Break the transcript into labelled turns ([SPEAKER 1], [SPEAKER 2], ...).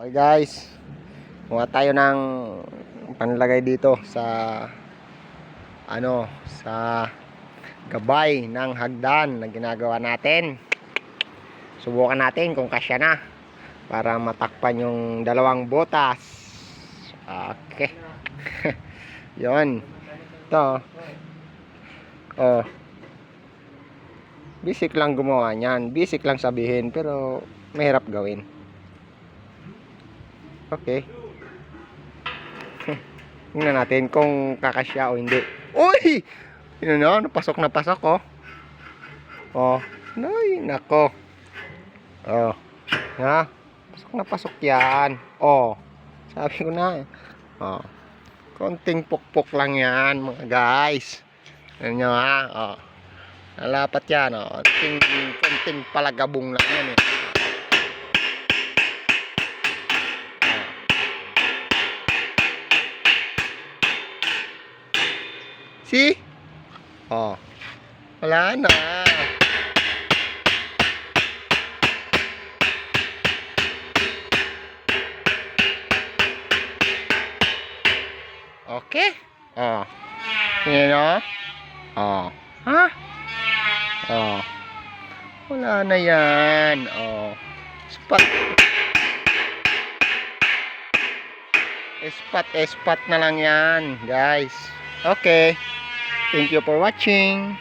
[SPEAKER 1] Okay guys, kuha tayo ng panlagay dito sa sa gabay ng hagdan na ginagawa natin. Subukan natin kung kasya na para matakpan yung dalawang butas. Okay. Yon. Ito. Oh. Basic lang gumawa niyan. Basic lang sabihin pero mahirap gawin. Okay. Tingnan natin kung kakasya o hindi. Uy! Yun na, napasok na pasok oh. Oh, ay, nako. Oh. Ha? Pasok na pasok yan. Oh. Sabi ko na. Oh. Konting pukpok lang yan, mga guys. Ano nyo ha? Oh. Nalapat yan oh. Konting palagabong lang yan eh. See? Oh. Wala na. Okay? Oh. Yan o. Oh. Ha? Oh. Wala na yan. Oh. Spot. Spot na lang yan, guys. Okay. Thank you for watching.